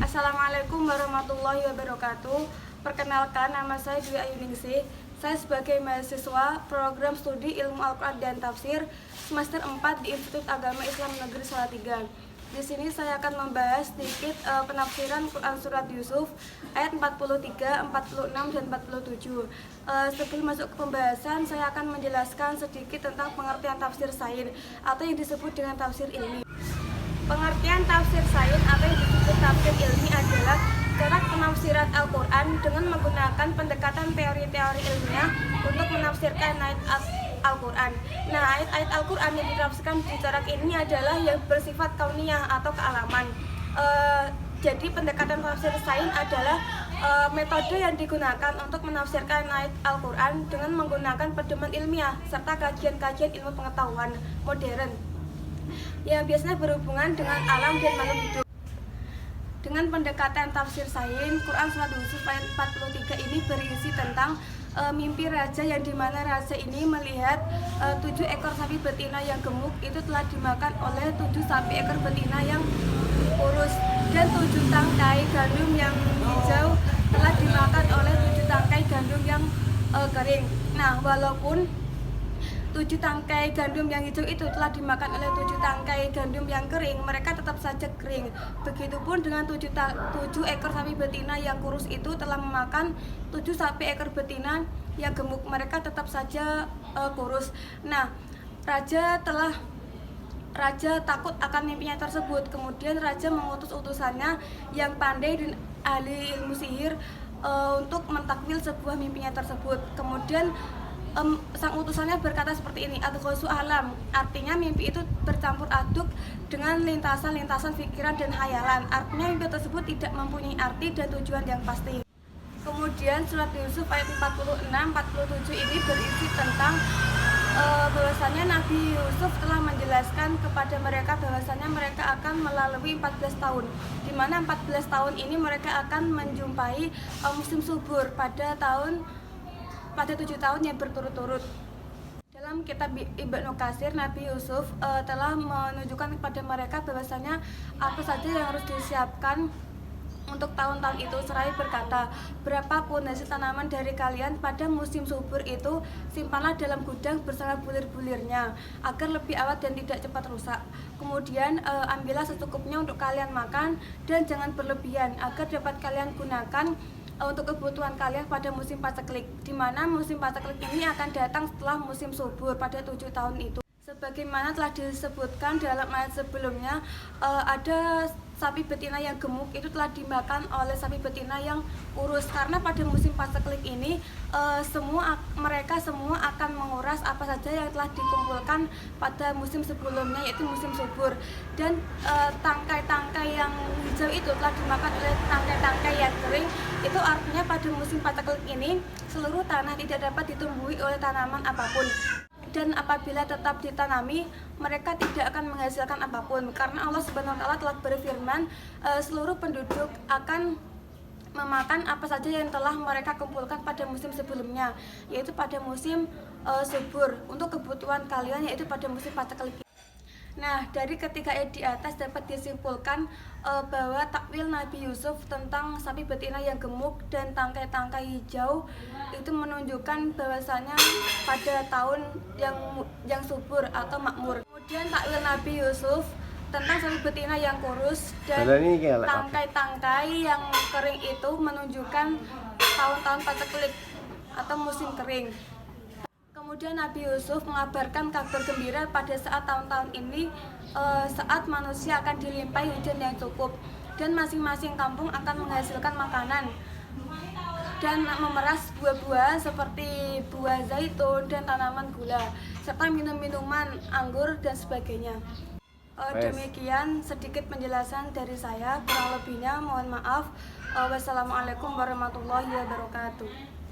Assalamualaikum warahmatullahi wabarakatuh. Perkenalkan, nama saya Dwi Ayuningsih. Saya sebagai mahasiswa program studi Ilmu Al-Quran dan Tafsir semester 4 di Institut Agama Islam Negeri Salatiga. Di sini saya akan membahas sedikit penafsiran Quran Surat Yusuf ayat 43, 46, dan 47. Sebelum masuk ke pembahasan, saya akan menjelaskan sedikit tentang pengertian tafsir sain atau yang disebut dengan tafsir ilmi. Pengertian tafsir sain atau yang disebut tafsir ilmi adalah cara penafsiran Al-Quran dengan menggunakan pendekatan teori-teori ilmiah untuk menafsirkan ayat Al-Quran. Nah, ayat-ayat Al-Quran yang ditafsirkan di corak ini adalah yang bersifat kauniyah atau kealaman. Jadi pendekatan tafsir sain adalah metode yang digunakan untuk menafsirkan ayat Al-Quran dengan menggunakan pedoman ilmiah serta kajian-kajian ilmu pengetahuan modern yang biasanya berhubungan dengan alam dan makhluk hidup. Dengan pendekatan tafsir sain, Quran Surat Yusuf ayat 43 ini berisi tentang mimpi raja yang dimana raja ini melihat 7 ekor sapi betina yang gemuk itu telah dimakan oleh 7 sapi ekor betina yang kurus, dan 7 tangkai gandum yang hijau telah dimakan oleh 7 tangkai gandum yang kering. Nah, walaupun 7 tangkai gandum yang hijau itu telah dimakan oleh 7 tangkai gandum yang kering, mereka tetap saja kering. Begitupun dengan 7 ekor sapi betina yang kurus itu telah memakan 7 sapi ekor betina yang gemuk, mereka tetap saja kurus. Nah, raja takut akan mimpinya tersebut. Kemudian raja mengutus utusannya yang pandai dan ahli ilmu sihir untuk mentakwil sebuah mimpinya tersebut. Kemudian sang utusannya berkata seperti ini, adghasu alam, artinya mimpi itu bercampur aduk dengan lintasan-lintasan pikiran dan khayalan. Artinya mimpi tersebut tidak mempunyai arti dan tujuan yang pasti. Kemudian surat Yusuf ayat 46-47 ini berisi tentang bahwasanya Nabi Yusuf telah menjelaskan kepada mereka bahwasanya mereka akan melalui 14 tahun, di mana 14 tahun ini mereka akan menjumpai musim subur pada 7 tahun yang berturut-turut. Dalam kitab Ibnu Katsir, Nabi Yusuf telah menunjukkan kepada mereka bahwasanya apa saja yang harus disiapkan untuk tahun-tahun itu, seraya berkata, berapapun hasil tanaman dari kalian pada musim subur itu, simpanlah dalam gudang bersama bulir-bulirnya agar lebih awet dan tidak cepat rusak. Kemudian ambillah secukupnya untuk kalian makan dan jangan berlebihan agar dapat kalian gunakan untuk kebutuhan kalian pada musim paceklik, di mana musim paceklik ini akan datang setelah musim subur pada 7 tahun itu. Sebagaimana telah disebutkan dalam ayat sebelumnya, ada sapi betina yang gemuk itu telah dimakan oleh sapi betina yang kurus, karena pada musim paceklik ini mereka semua akan menguras apa saja yang telah dikumpulkan pada musim sebelumnya, yaitu musim subur. Dan tangkai-tangkai yang hijau itu telah dimakan oleh tangkai-tangkai yang kering. Itu artinya pada musim paceklik ini seluruh tanah tidak dapat ditumbuhi oleh tanaman apapun, dan apabila tetap ditanami mereka tidak akan menghasilkan apapun, karena Allah Subhanahu wa taala telah berfirman seluruh penduduk akan memakan apa saja yang telah mereka kumpulkan pada musim sebelumnya, yaitu pada musim subur untuk kebutuhan kalian, yaitu pada musim paceklik. Nah, dari ketiga ayat di atas dapat disimpulkan bahwa takwil Nabi Yusuf tentang sapi betina yang gemuk dan tangkai-tangkai hijau itu menunjukkan bahwasanya pada tahun yang subur atau makmur. Kemudian takwil Nabi Yusuf tentang sapi betina yang kurus dan tangkai-tangkai yang kering itu menunjukkan tahun-tahun paceklik atau musim kering. Kemudian Nabi Yusuf mengabarkan kabar gembira pada saat tahun-tahun ini, saat manusia akan dilimpahi hujan yang cukup dan masing-masing kampung akan menghasilkan makanan dan memeras buah-buah seperti buah zaitun dan tanaman gula serta minum-minuman anggur dan sebagainya. Demikian sedikit penjelasan dari saya, kurang lebihnya mohon maaf. Wassalamualaikum warahmatullahi wabarakatuh.